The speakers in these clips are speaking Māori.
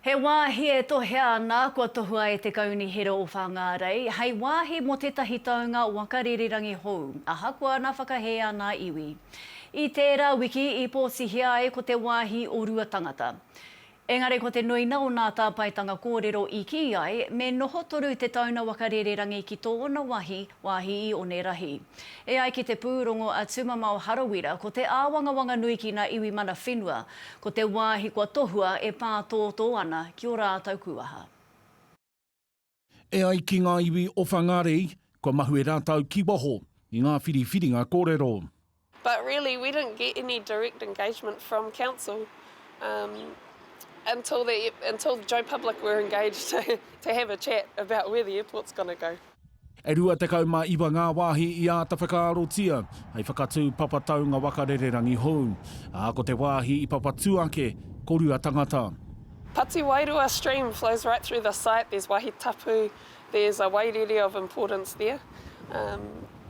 He wāhi e tohea ana kua tohua e te kauni hero o Whangārei. Hei wāhi mo tētahi taunga Whakarirangi hou. Aha kua na whakahea ana iwi. I tērā wiki I pōsihia ai ko te wāhi o Ruatangata. Engari ko te nuina o nā tāpaitanga kōrero I ki ai, me noho toru te tauna wakarererangi ki tōna wāhi I o ne rahi. E ai ki te pūrongo a Tumamau Harawira, ko te āwangawanga nui ki ngā iwi mana whenua, ko te wāhi kua tohua e pātōtō ana ki o rātau kuaha. E ai ki ngā iwi o Whangārei, kua mahu e rātau ki waho I ngā whiriwhiringa kōrero. But really, we didn't get any direct engagement from council. Until Joe Public were engaged to have a chat about where the airport's going to go. E rua te kauma iwa ngā wāhi I a ta whakaarotia, hei whakatū papatau ngā wakarererangi hou. Ko te wāhi I papatū ake, ko Ruatangata. Pati Wairua stream flows right through the site. There's wahi tapu, there's a wairere of importance there.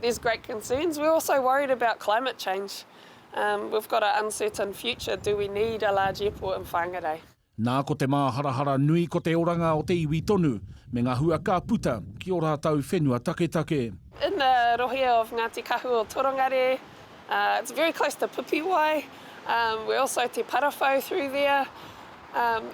There's great concerns. We're also worried about climate change. We've got an uncertain future. Do we need a large airport in Whangārei? Nā ko te māharahara nui ko te oranga o te iwi tonu, me ngā hua ka puta ki o rātau whenua take. In the rohia of Ngāti Kahu o Torongare, it's very close to Pupiwai. We're also te Parawhau through there.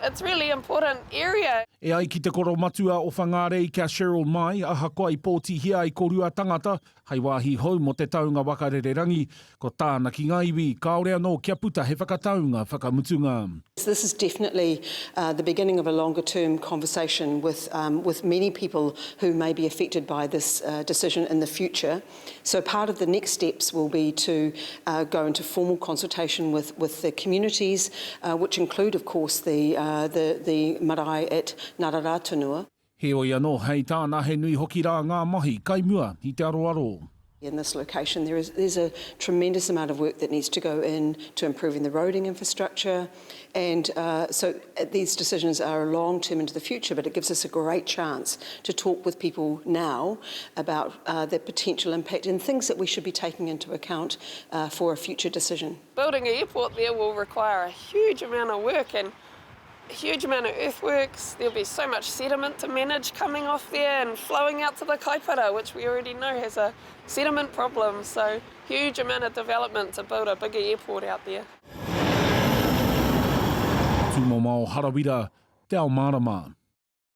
It's really important area. E ai ki te koro matua o Whangārei kia Cheryl Mai, aha koa I pōtihia I ko Ruatangata, hei wāhi hou mo te taunga wakarererangi, ko tāna ki ngā iwi, kaore anō kia puta he whakataunga whakamutunga. This is definitely the beginning of a longer-term conversation with many people who may be affected by this decision in the future. So part of the next steps will be to go into formal consultation with the communities, which include, of course, the marae at Ngāraratunua. He oi anō, hei tāna he nui hoki rā ngā mahi, kai mua, I te aroaro. In this location, there's a tremendous amount of work that needs to go in to improving the roading infrastructure. And so these decisions are long-term into the future, but it gives us a great chance to talk with people now about the potential impact and things that we should be taking into account for a future decision. Building an airport there will require a huge amount of work and a huge amount of earthworks. There'll be so much sediment to manage coming off there and flowing out to the Kaipara, which we already know has a sediment problem. So huge amount of development to build a bigger airport out there. Tumamau Harawira, te Ao Mārama.